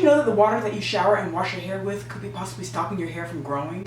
know that the water that you shower and wash your hair with could be possibly stopping your hair from growing?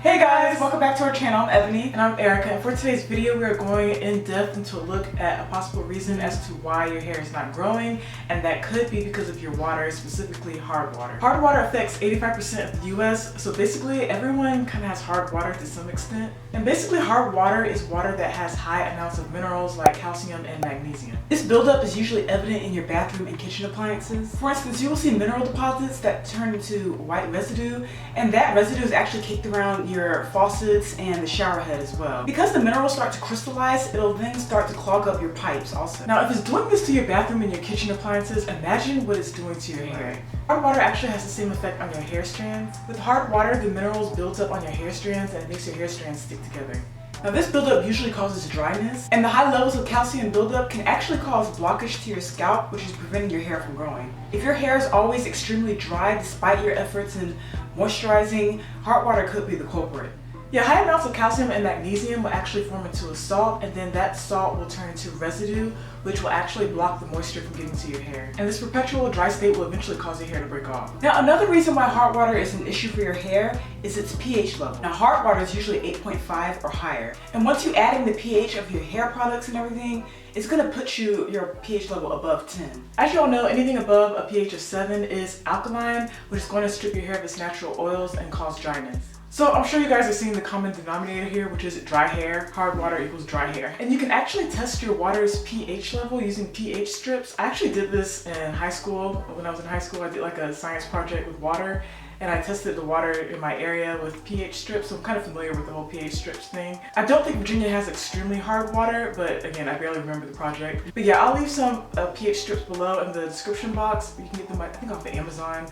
Hey guys, welcome back to our channel. I'm Ebony and I'm Erica, and for today's video we are going in depth into a look at a possible reason as to why your hair is not growing, and that could be because of your water, specifically hard water. Hard water affects 85% of the US, so basically everyone kind of has hard water to some extent. And basically hard water is water that has high amounts of minerals like calcium and magnesium. This buildup is usually evident in your bathroom and kitchen appliances. For instance, you will see mineral deposits that turn into white residue, and that residue is actually caked around your faucets and the shower head as well. Because the minerals start to crystallize, it'll then start to clog up your pipes also. Now, if it's doing this to your bathroom and your kitchen appliances, imagine what it's doing to your hair. Hard water actually has the same effect on your hair strands. With hard water, the minerals build up on your hair strands and it makes your hair strands stick together. Now, this buildup usually causes dryness, and the high levels of calcium buildup can actually cause blockage to your scalp, which is preventing your hair from growing. If your hair is always extremely dry despite your efforts in moisturizing, hard water could be the culprit. Yeah, high amounts of calcium and magnesium will actually form into a salt, and then that salt will turn into residue, which will actually block the moisture from getting to your hair. And this perpetual dry state will eventually cause your hair to break off. Now, another reason why hard water is an issue for your hair is its pH level. Now, hard water is usually 8.5 or higher. And once you add in the pH of your hair products and everything, it's gonna put your pH level above 10. As you all know, anything above a pH of 7 is alkaline, which is going to strip your hair of its natural oils and cause dryness. So I'm sure you guys are seeing the common denominator here, which is dry hair. Hard water equals dry hair. And you can actually test your water's pH level using pH strips. I actually did this in high school. When I was in high school, I did like a science project with water, and I tested the water in my area with pH strips, so I'm kind of familiar with the whole pH strips thing. I don't think Virginia has extremely hard water, but again, I barely remember the project. But yeah, I'll leave some pH strips below in the description box. You can get them, I think, off of Amazon.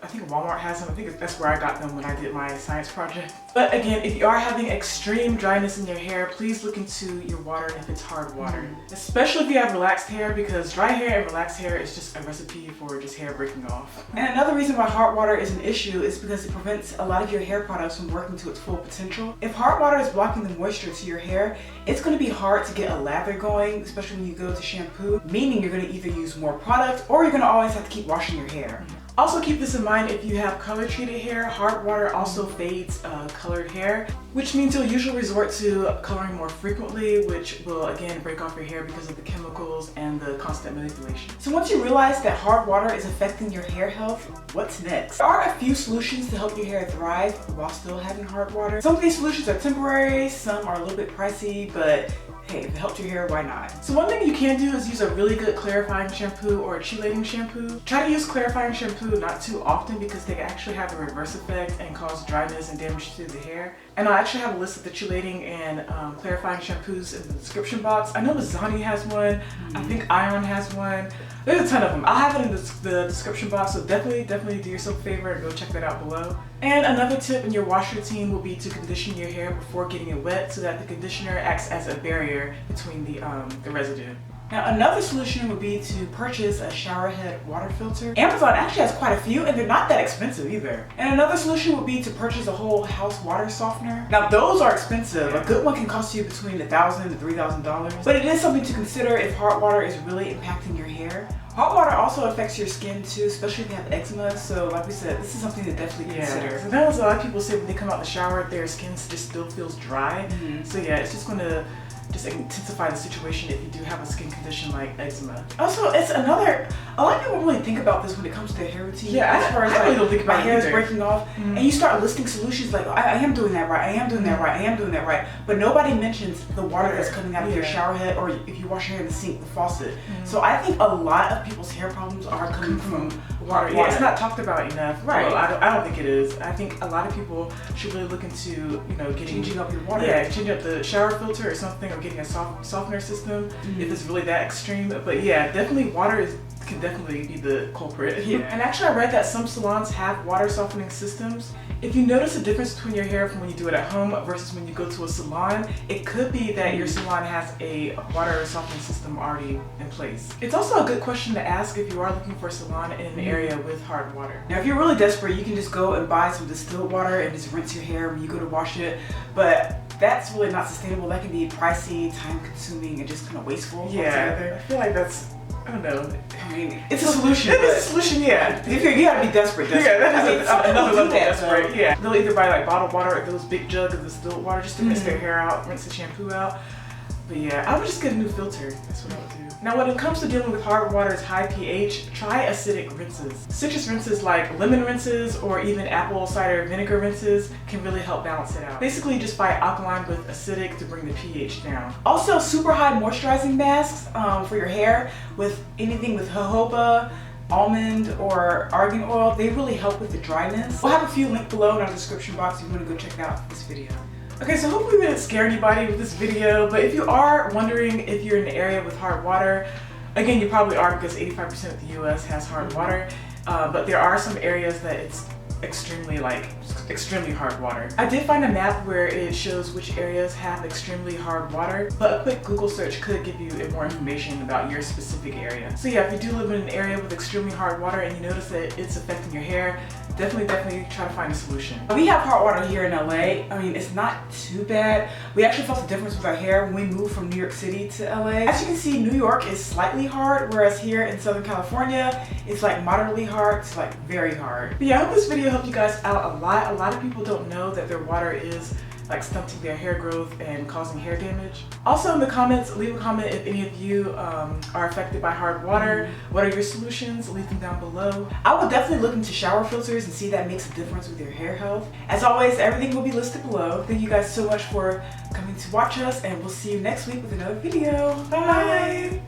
I think Walmart has them. I think that's where I got them when I did my science project. But again, if you are having extreme dryness in your hair, please look into your water if it's hard water. Especially if you have relaxed hair, because dry hair and relaxed hair is just a recipe for just hair breaking off. And another reason why hard water is an issue is because it prevents a lot of your hair products from working to its full potential. If hard water is blocking the moisture to your hair, it's going to be hard to get a lather going, especially when you go to shampoo, meaning you're going to either use more product or you're going to always have to keep washing your hair. Also keep this in mind, if you have color treated hair, hard water also fades colored hair, which means you'll usually resort to coloring more frequently, which will again break off your hair because of the chemicals and the constant manipulation. So once you realize that hard water is affecting your hair health, what's next? There are a few solutions to help your hair thrive while still having hard water. Some of these solutions are temporary, some are a little bit pricey, but hey, if it helped your hair, why not? So one thing you can do is use a really good clarifying shampoo or a chelating shampoo. Try to use clarifying shampoo not too often because they actually have a reverse effect and cause dryness and damage to the hair. And I'll actually have a list of the chelating and clarifying shampoos in the description box. I know Zani has one. I think Ion has one. There's a ton of them. I'll have it in the description box, so definitely do yourself a favor and go check that out below. And another tip in your wash routine will be to condition your hair before getting it wet so that the conditioner acts as a barrier between the residue. Now, another solution would be to purchase a shower head water filter. Amazon actually has quite a few, and they're not that expensive either. And another solution would be to purchase a whole house water softener. Now, those are expensive. A good one can cost you between $1,000 to $3,000, but it is something to consider if hard water is really impacting your hair. Hot water also affects your skin too, especially if you have eczema. So like we said, this is something to definitely consider. So that was a lot of people say when they come out the shower, their skin just still feels dry. So yeah, it's just going to just intensify the situation if you do have a skin condition like eczema. Also, it's a lot of people really think about this when it comes to their hair routine. Yeah, as far as I really don't think about my hair is breaking off, and you start listing solutions like, oh, I am doing that right, I am doing that right, I am doing that right, but nobody mentions the water that's coming out of your shower head, or if you wash your hair in the sink, the faucet. So I think a lot of people's hair problems are coming from water. Yeah, it's not talked about enough. Right. Well, I don't think it is. I think a lot of people should really look into, changing up your water. Yeah, changing up the shower filter or something, or getting a softener system if it's really that extreme. But yeah, definitely water can definitely be the culprit. Yeah. And actually I read that some salons have water softening systems. If you notice a difference between your hair from when you do it at home versus when you go to a salon, it could be that your salon has a water softening system already in place. It's also a good question to ask if you are looking for a salon in an area with hard water. Now, if you're really desperate, you can just go and buy some distilled water and just rinse your hair when you go to wash it. But that's really not sustainable. That can be pricey, time consuming, and just kind of wasteful altogether. I feel like that's, I don't know. I mean, It's a solution. It is a solution, yeah. If you gotta be desperate. Yeah, that is another level of that, desperate. Yeah. They'll either buy like bottled water or those big jugs of distilled water just to rinse their hair out, rinse the shampoo out. But yeah, I would just get a new filter. That's what I would do. Now when it comes to dealing with hard water's high pH, try acidic rinses. Citrus rinses like lemon rinses or even apple cider vinegar rinses can really help balance it out. Basically just fight alkaline with acidic to bring the pH down. Also, super high moisturizing masks for your hair with anything with jojoba, almond, or argan oil, they really help with the dryness. We'll have a few linked below in our description box if you want to go check out this video. Okay, so hopefully we didn't scare anybody with this video, but if you are wondering if you're in an area with hard water, again, you probably are because 85% of the US has hard water, but there are some areas that it's extremely hard water. I did find a map where it shows which areas have extremely hard water, but a quick Google search could give you more information about your specific area. So yeah, if you do live in an area with extremely hard water and you notice that it's affecting your hair, definitely try to find a solution. We have hard water here in LA. I mean, it's not too bad. We actually felt the difference with our hair when we moved from New York City to LA. As you can see, New York is slightly hard, whereas here in Southern California, it's like moderately hard to like very hard. But yeah, I hope this video helped you guys out a lot. A lot of people don't know that their water is like stunting their hair growth and causing hair damage. Also in the comments, leave a comment if any of you are affected by hard water. What are your solutions? Leave them down below. I would definitely look into shower filters and see if that makes a difference with your hair health. As always, everything will be listed below. Thank you guys so much for coming to watch us, and we'll see you next week with another video. Bye!